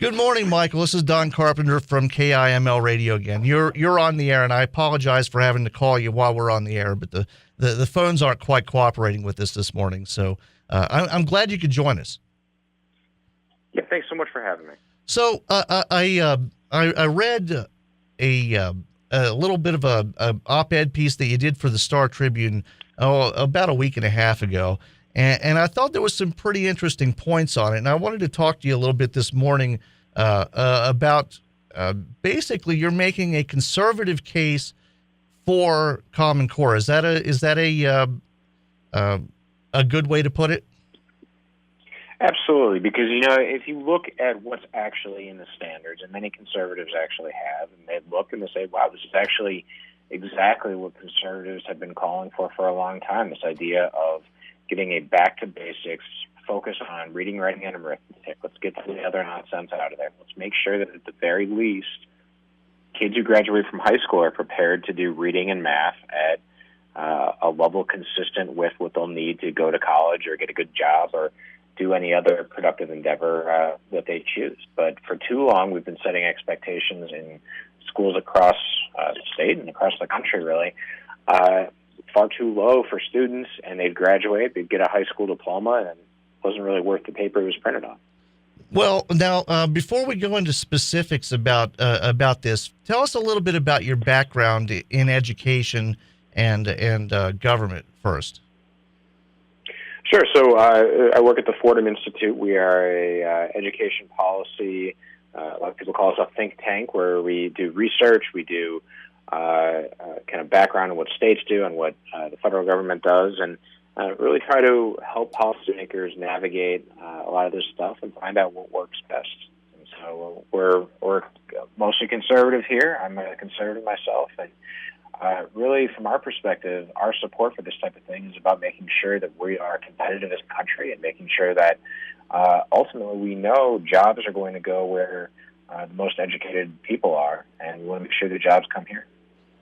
Good morning, Michael. This is Don Carpenter from KIML Radio again. You're on the air, and I apologize for having to call you while we're on the air, but the phones aren't quite cooperating with us this morning. So I'm glad you could join us. Yeah, thanks so much for having me. So I read a little bit of a op-ed piece that you did for the Star Tribune about a week and a half ago. And I thought there was some pretty interesting points on it, and I wanted to talk to you a little bit this morning about basically you're making a conservative case for Common Core. Is that a good way to put it? Absolutely, because if you look at what's actually in the standards, and many conservatives actually have, and they look and they say, "Wow, this is actually exactly what conservatives have been calling for a long time." This idea of getting a back to basics, focus on reading, writing, and arithmetic. Let's get the other nonsense out of there. Let's make sure that at the very least, kids who graduate from high school are prepared to do reading and math at a level consistent with what they'll need to go to college or get a good job or do any other productive endeavor that they choose. But for too long, we've been setting expectations in schools across the state and across the country, really, far too low for students, and they'd graduate, they'd get a high school diploma, and it wasn't really worth the paper it was printed on. Well, now, before we go into specifics about this, tell us a little bit about your background in education and government first. Sure. So I work at the Fordham Institute. We are a education policy, a lot of people call us a think tank, where we do research, we do kind of background on what states do and what the federal government does, and really try to help policymakers navigate a lot of this stuff and find out what works best. And so we're mostly conservative here. I'm a conservative myself, and really, from our perspective, our support for this type of thing is about making sure that we are competitive as a country and making sure that ultimately we know jobs are going to go where the most educated people are, and we want to make sure the jobs come here.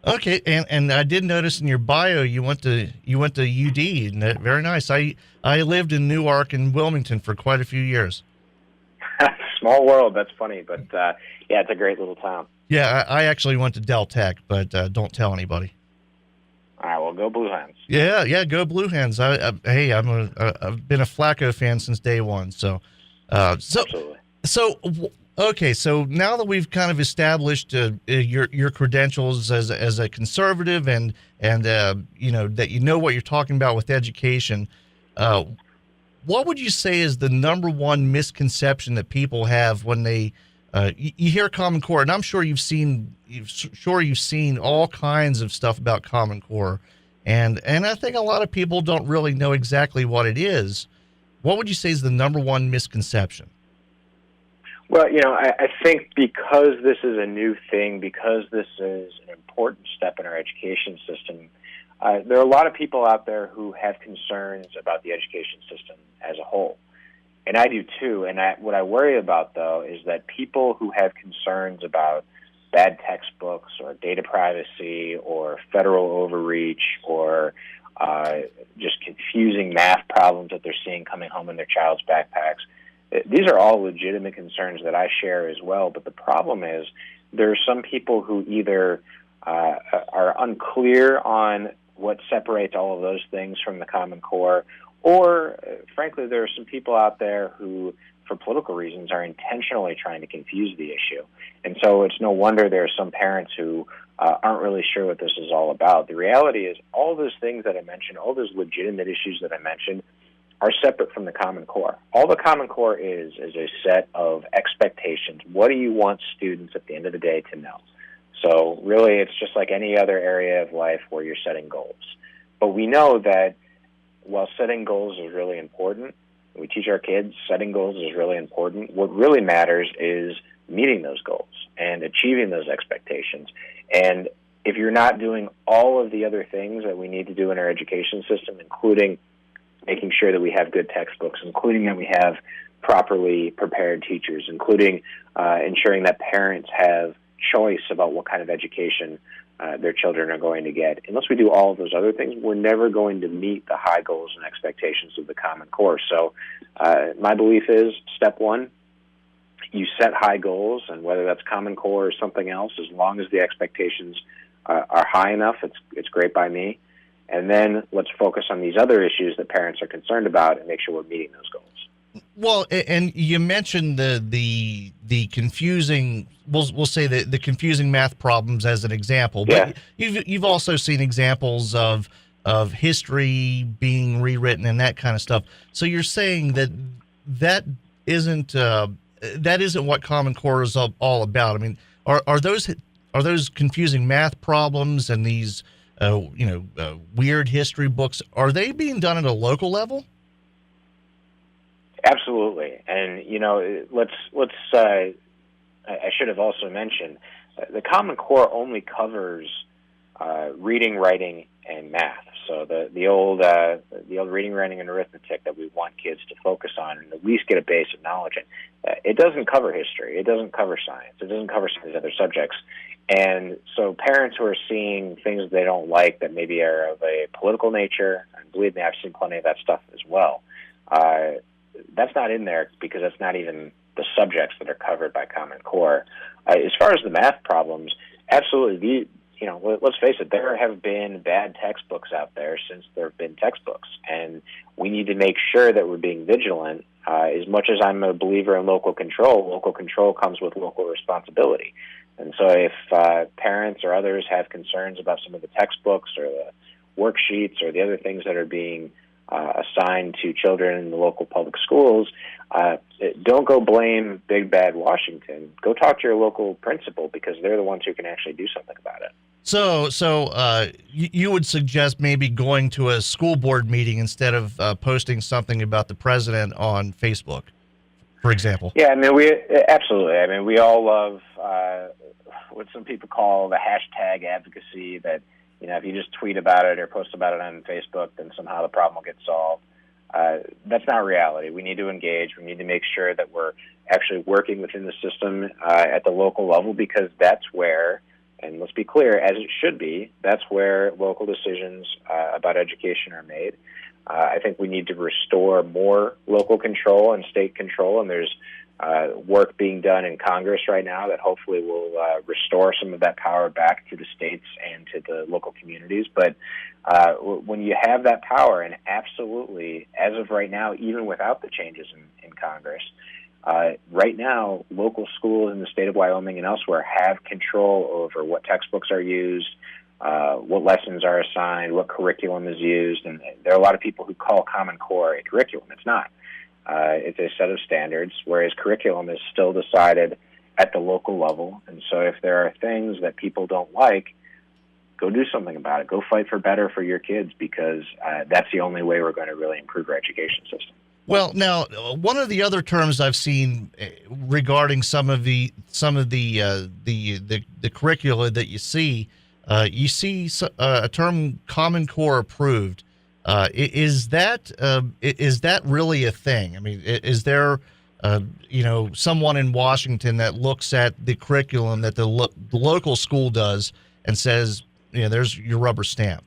Okay, and I did notice in your bio you went to UD, and very nice. I lived in Newark and Wilmington for quite a few years. Small world, that's funny, but yeah, it's a great little town. Yeah, I actually went to Del Tech, but don't tell anybody. All right, well, go Blue Hens. Yeah, go Blue Hens. I've been a Flacco fan since day one. So, Absolutely. Okay, so now that we've kind of established your credentials as a conservative and that you know what you're talking about with education, what would you say is the number one misconception that people have when they you hear Common Core? And I'm sure you've seen all kinds of stuff about Common Core, and I think a lot of people don't really know exactly what it is. What would you say is the number one misconception? Well, I think because this is a new thing, because this is an important step in our education system, there are a lot of people out there who have concerns about the education system as a whole. And I do too. And what I worry about, though, is that people who have concerns about bad textbooks or data privacy or federal overreach or just confusing math problems that they're seeing coming home in their child's backpacks, these are all legitimate concerns that I share as well. But the problem is there are some people who either are unclear on what separates all of those things from the Common Core, or, frankly, there are some people out there who, for political reasons, are intentionally trying to confuse the issue. And so it's no wonder there are some parents who aren't really sure what this is all about. The reality is all those things that I mentioned, all those legitimate issues that I mentioned, are separate from the Common Core. All the Common Core is a set of expectations. What do you want students at the end of the day to know? So really it's just like any other area of life where you're setting goals. But we know that while setting goals is really important, we teach our kids setting goals is really important, what really matters is meeting those goals and achieving those expectations. And if you're not doing all of the other things that we need to do in our education system, including making sure that we have good textbooks, including that we have properly prepared teachers, including ensuring that parents have choice about what kind of education their children are going to get. Unless we do all of those other things, we're never going to meet the high goals and expectations of the Common Core. So my belief is, step one, you set high goals, and whether that's Common Core or something else, as long as the expectations are high enough, it's great by me. And then let's focus on these other issues that parents are concerned about and make sure we're meeting those goals. Well, and you mentioned the confusing, we'll say the confusing math problems as an example, but you've also seen examples of history being rewritten and that kind of stuff. So you're saying that isn't what Common Core is all about. I mean, are those confusing math problems and these weird history books, are they being done at a local level? Absolutely. And, I should have also mentioned, the Common Core only covers reading, writing, and math. So the old reading, writing, and arithmetic that we want kids to focus on and at least get a basic knowledge in. It doesn't cover history. It doesn't cover science. It doesn't cover some of these other subjects. And so parents who are seeing things they don't like that maybe are of a political nature, and believe me, I've seen plenty of that stuff as well, that's not in there because that's not even the subjects that are covered by Common Core. As far as the math problems, absolutely, let's face it, there have been bad textbooks out there since there have been textbooks, and we need to make sure that we're being vigilant. As much as I'm a believer in local control comes with local responsibility. And so if parents or others have concerns about some of the textbooks or the worksheets or the other things that are being assigned to children in the local public schools, don't go blame Big Bad Washington. Go talk to your local principal because they're the ones who can actually do something about it. So you would suggest maybe going to a school board meeting instead of posting something about the president on Facebook, for example? Yeah, absolutely. I mean, we all love what some people call the hashtag advocacy, that if you just tweet about it or post about it on Facebook, then somehow the problem will get solved. That's not reality. We need to engage. We need to make sure that we're actually working within the system at the local level, because that's where, and let's be clear, as it should be, that's where local decisions about education are made. I think we need to restore more local control and state control, and there's work being done in Congress right now that hopefully will restore some of that power back to the states and to the local communities. But when you have that power, and absolutely, as of right now, even without the changes in Congress, right now, local schools in the state of Wyoming and elsewhere have control over what textbooks are used, what lessons are assigned, what curriculum is used. And there are a lot of people who call Common Core a curriculum. It's not. It's a set of standards, whereas curriculum is still decided at the local level. And so if there are things that people don't like, go do something about it. Go fight for better for your kids, because that's the only way we're going to really improve our education system. Well, now, one of the other terms I've seen regarding some of the curricula that you see a term Common Core approved. Is that really a thing? I mean, is there someone in Washington that looks at the curriculum that the local school does and says, there's your rubber stamp?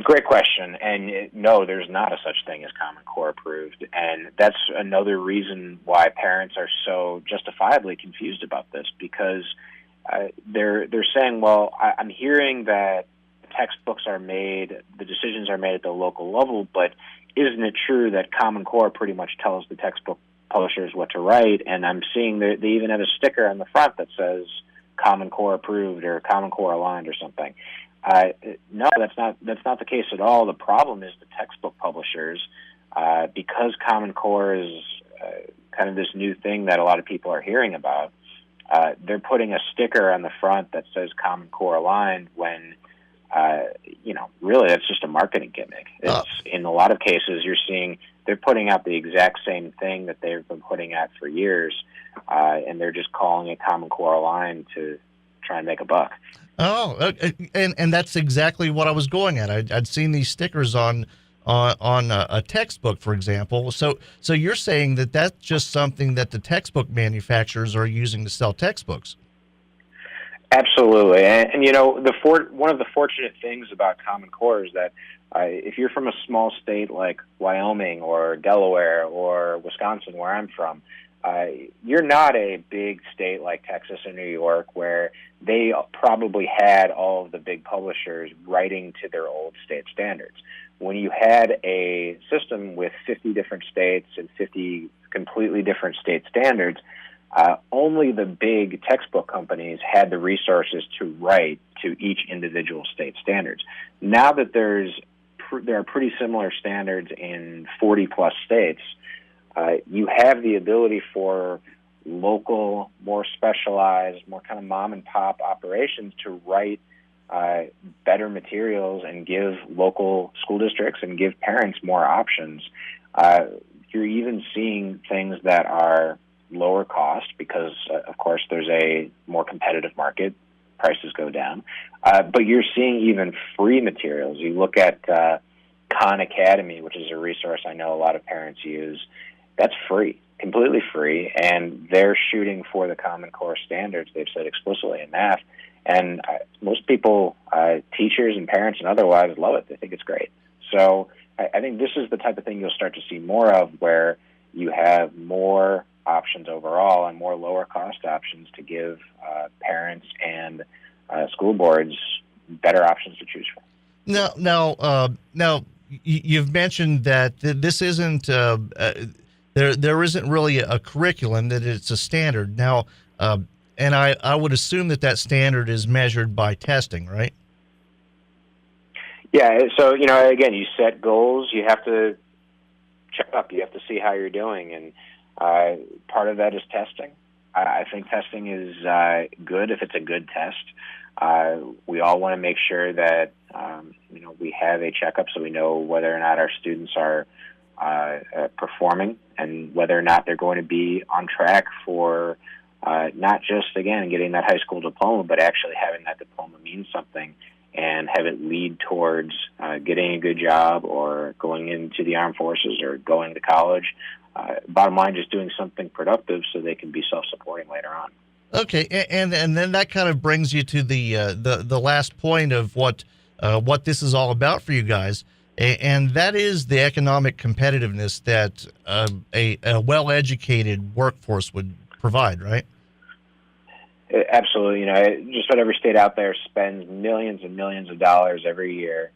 Great question. And no, there's not a such thing as Common Core approved. And that's another reason why parents are so justifiably confused about this, because they're saying, well, I'm hearing that textbooks are made, the decisions are made at the local level, but isn't it true that Common Core pretty much tells the textbook publishers what to write? And I'm seeing they even have a sticker on the front that says Common Core approved or Common Core aligned or something. No, that's not the case at all. The problem is the textbook publishers, because Common Core is kind of this new thing that a lot of people are hearing about. They're putting a sticker on the front that says Common Core aligned when, really that's just a marketing gimmick. In a lot of cases, you're seeing they're putting out the exact same thing that they've been putting out for years, and they're just calling it Common Core aligned to try and make a buck. Oh, and that's exactly what I was going at. I'd seen these stickers on a textbook, for example. So you're saying that that's just something that the textbook manufacturers are using to sell textbooks? Absolutely, and one of the fortunate things about Common Core is that if you're from a small state like Wyoming or Delaware or Wisconsin, where I'm from, you're not a big state like Texas or New York where they probably had all of the big publishers writing to their old state standards. When you had a system with 50 different states and 50 completely different state standards, only the big textbook companies had the resources to write to each individual state standards. Now that there are pretty similar standards in 40-plus states, you have the ability for local, more specialized, more kind of mom-and-pop operations to write better materials and give local school districts and give parents more options. You're even seeing things that are lower cost because, of course, there's a more competitive market. Prices go down. But you're seeing even free materials. You look at Khan Academy, which is a resource I know a lot of parents use. That's free, completely free, and they're shooting for the Common Core standards. They've said explicitly in math. And most people, teachers and parents and otherwise, love it. They think it's great. So I think this is the type of thing you'll start to see more of, where you have more options overall and more lower-cost options to give parents and school boards better options to choose from. Now, you've mentioned that this isn't there isn't really a curriculum, that it's a standard. Now, and I would assume that standard is measured by testing, right? Yeah, so, again, you set goals, you have to check up, you have to see how you're doing, and part of that is testing. I think testing is good if it's a good test. We all want to make sure that, we have a checkup so we know whether or not our students are performing and whether or not they're going to be on track for not just, again, getting that high school diploma, but actually having that diploma mean something and have it lead towards getting a good job or going into the armed forces or going to college. Bottom line, just doing something productive so they can be self-supporting later on. Okay, and then that kind of brings you to the last point of what this is all about for you guys, and that is the economic competitiveness that a well-educated workforce would provide, right? Absolutely. Just about every state out there spends millions and millions of dollars every year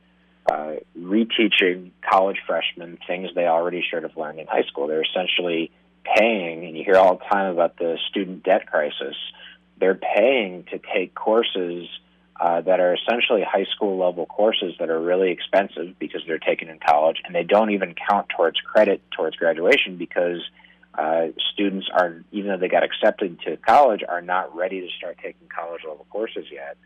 reteaching college freshmen things they already should have learned in high school. They're essentially paying, and you hear all the time about the student debt crisis, they're paying to take courses that are essentially high school level courses that are really expensive because they're taken in college, and they don't even count towards credit towards graduation because students are, even though they got accepted to college, are not ready to start taking college level courses yet.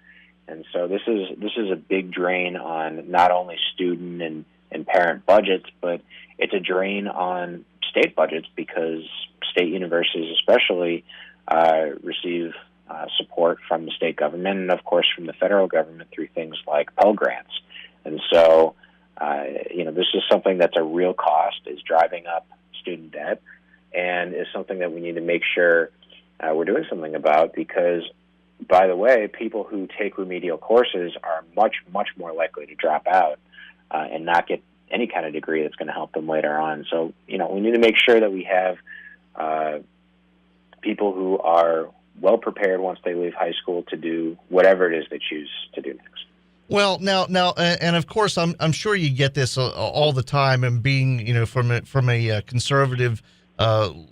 And so this is a big drain on not only student and parent budgets, but it's a drain on state budgets because state universities especially receive support from the state government and, of course, from the federal government through things like Pell Grants. And so, this is something that's a real cost, is driving up student debt, and is something that we need to make sure we're doing something about because, by the way, people who take remedial courses are much, much more likely to drop out and not get any kind of degree that's going to help them later on. So, we need to make sure that we have people who are well prepared once they leave high school to do whatever it is they choose to do next. Well, now, and of course, I'm sure you get this all the time. And being, from a conservative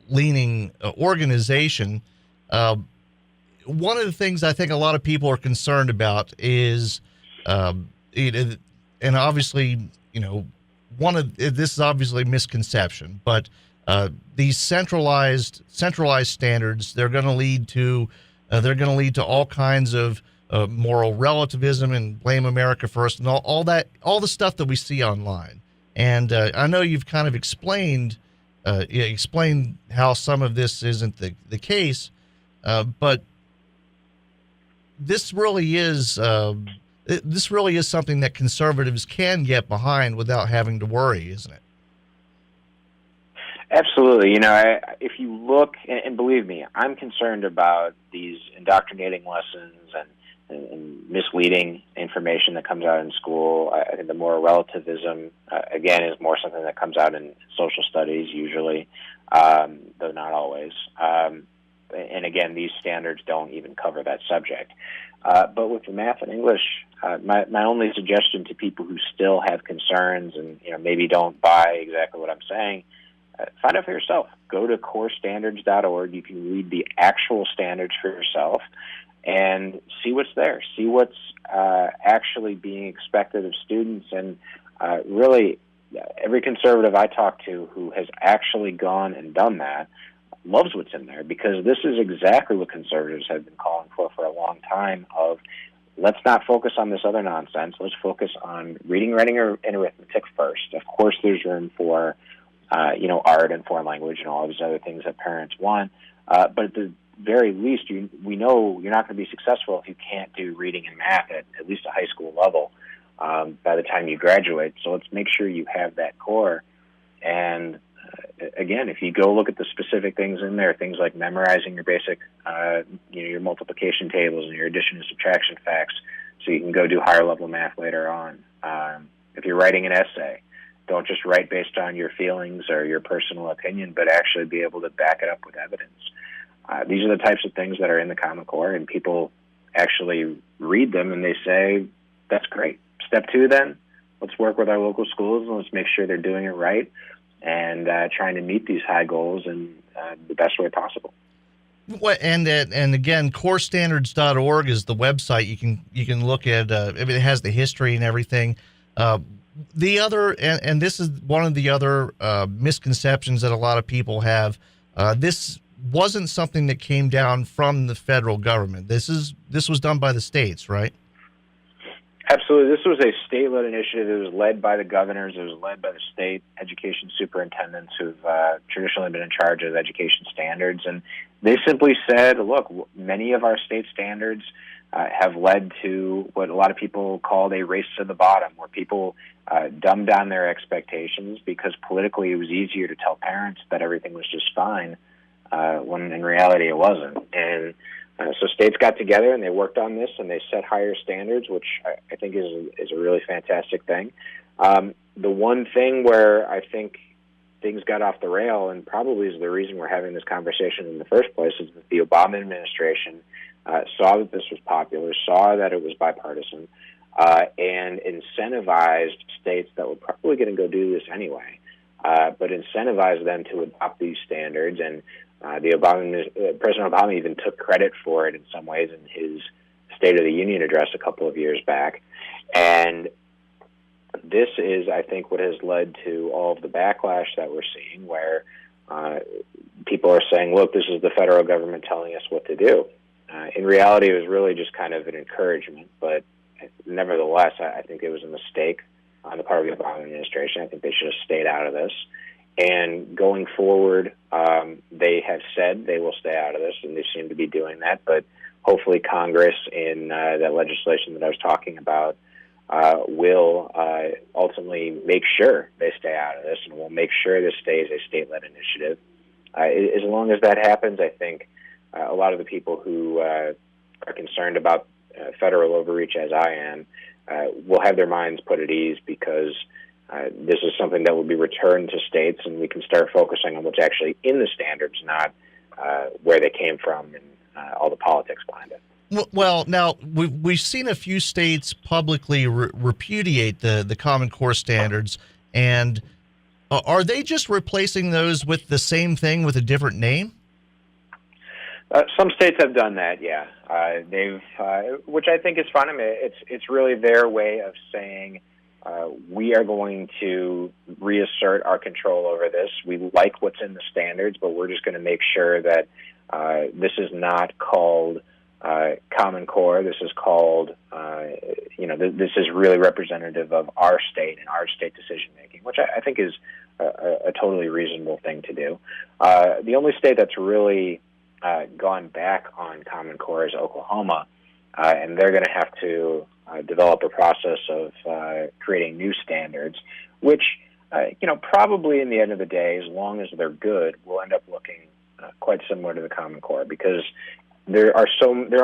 leaning organization, one of the things I think a lot of people are concerned about is, and obviously, this is obviously a misconception, but these centralized standards, they're going to lead to all kinds of moral relativism and blame America first and all the stuff that we see online. And I know you've kind of explained how some of this isn't the case, but this really is something that conservatives can get behind without having to worry, isn't it? Absolutely. If you look, and believe me, I'm concerned about these indoctrinating lessons and misleading information that comes out in school. I think the more relativism, again, is more something that comes out in social studies usually, though not always. And again, these standards don't even cover that subject. But with the math and English, my only suggestion to people who still have concerns and maybe don't buy exactly what I'm saying, find out for yourself. Go to corestandards.org. You can read the actual standards for yourself and see what's there. See what's actually being expected of students. And really, every conservative I talk to who has actually gone and done that loves what's in there, because this is exactly what conservatives have been calling for a long time of, let's not focus on this other nonsense. Let's focus on reading, writing, and arithmetic first. Of course, there's room for, art and foreign language and all these other things that parents want. But at the very least, we know you're not going to be successful if you can't do reading and math at least a high school level by the time you graduate. So let's make sure you have that core. And again, if you go look at the specific things in there, things like memorizing your basic, your multiplication tables and your addition and subtraction facts, so you can go do higher level math later on. If you're writing an essay, don't just write based on your feelings or your personal opinion, but actually be able to back it up with evidence. These are the types of things that are in the Common Core, and people actually read them and they say, that's great. Step 2 then, let's work with our local schools and let's make sure they're doing it right and trying to meet these high goals in the best way possible. And again, corestandards.org is the website. You can look at it has the history and everything. The other, and this is one of the other misconceptions that a lot of people have. This wasn't something that came down from the federal government. This was done by the states, right? Absolutely. This was a state-led initiative. It was led by the governors. It was led by the state education superintendents who've traditionally been in charge of education standards. And they simply said, look, many of our state standards have led to what a lot of people called a race to the bottom, where people dumbed down their expectations because politically it was easier to tell parents that everything was just fine when in reality it wasn't. And so states got together and they worked on this and they set higher standards, which I think is a really fantastic thing. The one thing where I think things got off the rail, and probably is the reason we're having this conversation in the first place, is that the Obama administration saw that this was popular, saw that it was bipartisan, and incentivized states that were probably going to go do this anyway, but incentivized them to adopt these standards. And President Obama even took credit for it in some ways in his State of the Union address a couple of years back. And this is, I think, what has led to all of the backlash that we're seeing, where people are saying, look, this is the federal government telling us what to do. In reality, it was really just kind of an encouragement, but nevertheless, I think it was a mistake on the part of the Obama administration. I think they should have stayed out of this. And going forward, they have said they will stay out of this, and they seem to be doing that. But hopefully Congress, in that legislation that I was talking about, will ultimately make sure they stay out of this, and will make sure this stays a state-led initiative. As long as that happens, I think a lot of the people who are concerned about federal overreach, as I am, will have their minds put at ease, because this is something that will be returned to states, and we can start focusing on what's actually in the standards, not where they came from and all the politics behind it. Well, now we've seen a few states publicly repudiate the Common Core standards, and are they just replacing those with the same thing with a different name? Some states have done that, yeah. They've, which I think is fun. I mean, it's really their way of saying, we are going to reassert our control over this. We like what's in the standards, but we're just going to make sure that this is not called Common Core. This is called, this is really representative of our state and our state decision-making, which I think is a totally reasonable thing to do. The only state that's really gone back on Common Core is Oklahoma, and they're going to have to develop a process of creating new standards, which, probably in the end of the day, as long as they're good, will end up looking quite similar to the Common Core, because there are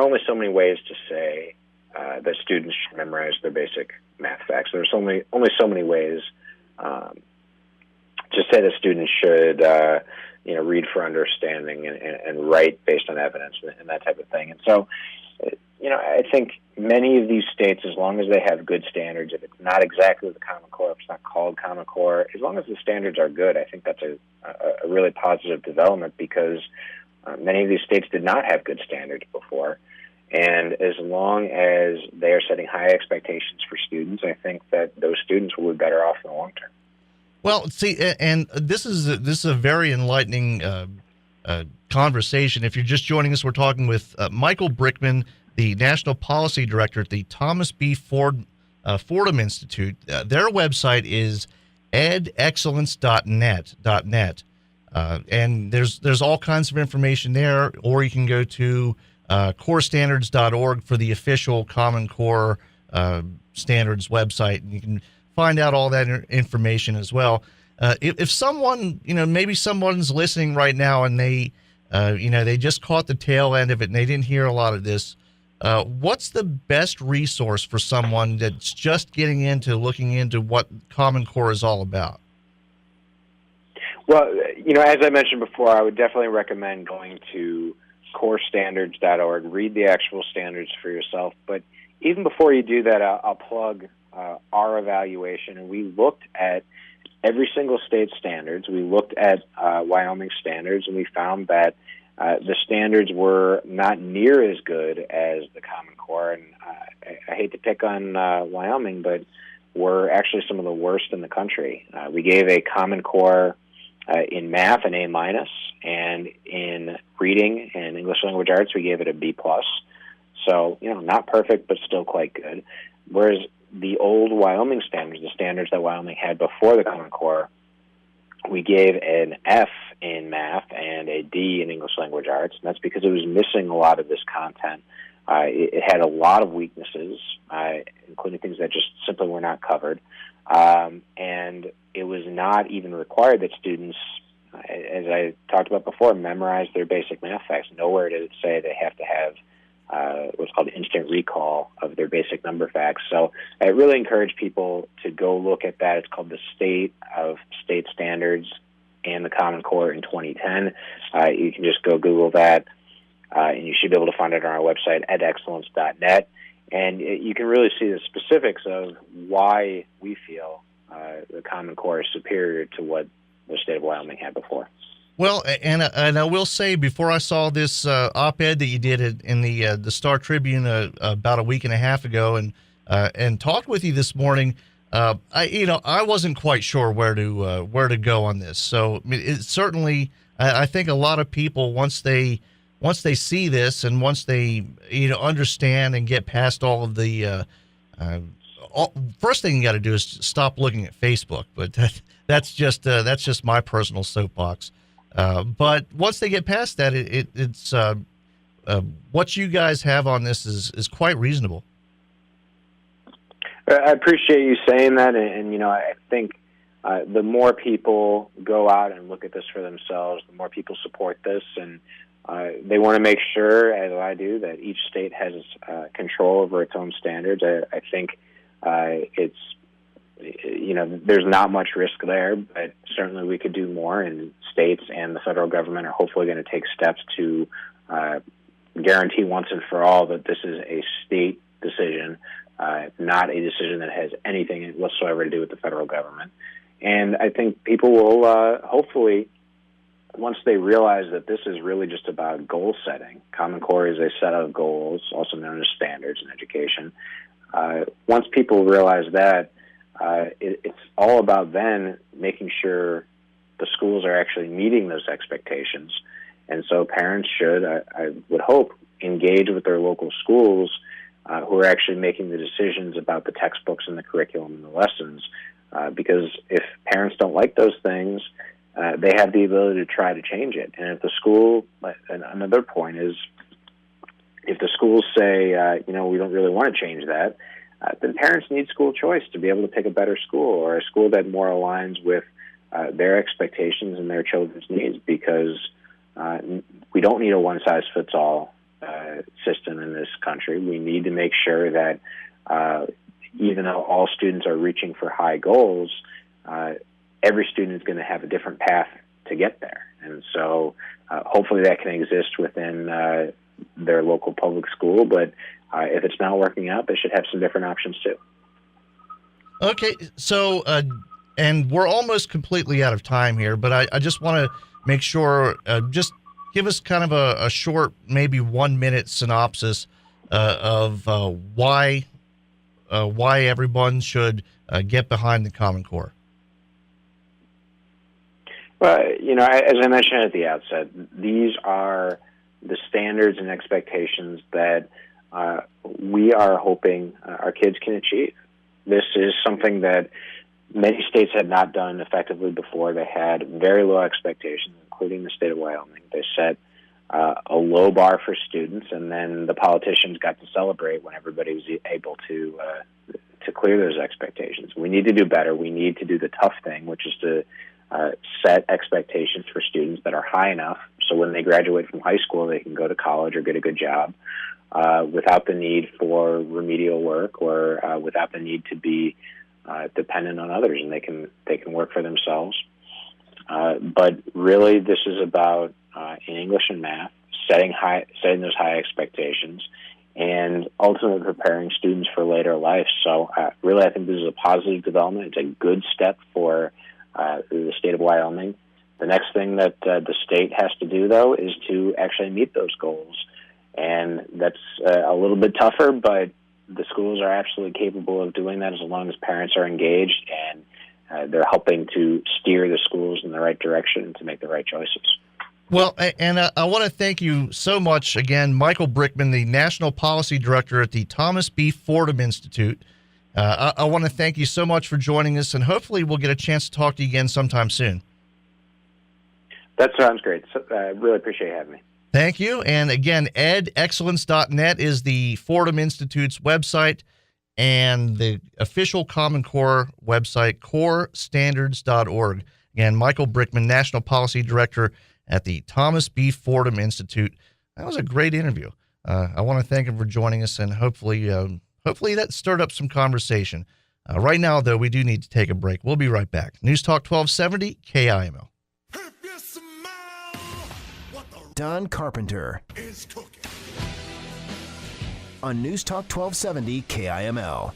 only so many ways to say that students should memorize their basic math facts. There's only so many ways to say that students should, read for understanding and write based on evidence and that type of thing. And so, I think many of these states, as long as they have good standards, if it's not exactly the Common Core, if it's not called Common Core, as long as the standards are good, I think that's a really positive development, because many of these states did not have good standards before. And as long as they are setting high expectations for students, I think that those students will be better off in the long term. Well, see, and this is a very enlightening conversation. If you're just joining us, we're talking with Michael Brickman, the National Policy Director at the Thomas B. Fordham Institute. Their website is edexcellence.net. And there's all kinds of information there, or you can go to corestandards.org for the official Common Core standards website, and you can find out all that information as well. If someone, maybe someone's listening right now and they just caught the tail end of it and they didn't hear a lot of this, what's the best resource for someone that's just getting into looking into what Common Core is all about? Well, as I mentioned before, I would definitely recommend going to corestandards.org, read the actual standards for yourself. But even before you do that, I'll plug our evaluation. And we looked at every single state's standards. We looked at Wyoming standards, and we found that the standards were not near as good as the Common Core. And I hate to pick on Wyoming, but were actually some of the worst in the country. We gave a Common Core in math an A-, and in reading and English language arts we gave it a B+. So, not perfect, but still quite good. Whereas the old Wyoming standards, the standards that Wyoming had before the Common Core, we gave an F in math and a D in English language arts, and that's because it was missing a lot of this content. It had a lot of weaknesses, including things that just simply were not covered. And it was not even required that students, as I talked about before, memorize their basic math facts. Nowhere did it say they have to have what's called instant recall of their basic number facts. So I really encourage people to go look at that. It's called the State of State Standards and the Common Core in 2010. You can just go Google that, and you should be able to find it on our website, edexcellence.net. And you can really see the specifics of why we feel the Common Core is superior to what the state of Wyoming had before. Well, and I will say, before I saw this op-ed that you did in the Star Tribune about a week and a half ago, and talked with you this morning, I wasn't quite sure where to go on this. So it certainly, I think a lot of people, once they see this and once they understand and get past all of the first thing you got to do is stop looking at Facebook. But that's just my personal soapbox. But once they get past that, it's what you guys have on this is quite reasonable. I appreciate you saying that, and I think the more people go out and look at this for themselves, the more people support this, and they want to make sure, as I do, that each state has control over its own standards. I think it's there's not much risk there, but certainly we could do more, and states and the federal government are hopefully going to take steps to guarantee once and for all that this is a state decision, not a decision that has anything whatsoever to do with the federal government. And I think people will hopefully, once they realize that this is really just about goal setting, Common Core is a set of goals, also known as standards in education. Once people realize that, it's all about then making sure the schools are actually meeting those expectations. And so parents should, I would hope, engage with their local schools who are actually making the decisions about the textbooks and the curriculum and the lessons. Because if parents don't like those things, they have the ability to try to change it. And if the school, and another point is, if the schools say, we don't really want to change that, then parents need school choice to be able to pick a better school, or a school that more aligns with their expectations and their children's needs, because we don't need a one-size-fits-all system in this country. We need to make sure that even though all students are reaching for high goals, every student is going to have a different path to get there. And so hopefully that can exist within their local public school, but if it's not working out, they should have some different options too. Okay, so, and we're almost completely out of time here, but I just want to make sure, just give us kind of a short, maybe 1 minute synopsis of why everyone should get behind the Common Core. Well, as I mentioned at the outset, these are the standards and expectations that we are hoping our kids can achieve. This is something that many states had not done effectively before. They had very low expectations, including the state of Wyoming. They set a low bar for students, and then the politicians got to celebrate when everybody was able to clear those expectations. We need to do better. We need to do the tough thing, which is to set expectations for students that are high enough so when they graduate from high school, they can go to college or get a good job without the need for remedial work or without the need to be dependent on others, and they can work for themselves. But really, this is about in English and math, setting those high expectations, and ultimately preparing students for later life. So, really, I think this is a positive development. It's a good step for the state of Wyoming. The next thing that the state has to do, though, is to actually meet those goals, and that's a little bit tougher, but the schools are absolutely capable of doing that as long as parents are engaged and they're helping to steer the schools in the right direction to make the right choices. Well, and I want to thank you so much again, Michael Brickman, the National Policy Director at the Thomas B. Fordham Institute. I want to thank you so much for joining us, and hopefully we'll get a chance to talk to you again sometime soon. That sounds great. I really appreciate having me. Thank you. And again, edexcellence.net is the Fordham Institute's website, and the official Common Core website, corestandards.org. Again, Michael Brickman, National Policy Director at the Thomas B. Fordham Institute. That was a great interview. I want to thank him for joining us, and hopefully that stirred up some conversation. Right now, though, we do need to take a break. We'll be right back. News Talk 1270, KIML. Don Carpenter is cooking on News Talk 1270 KIML.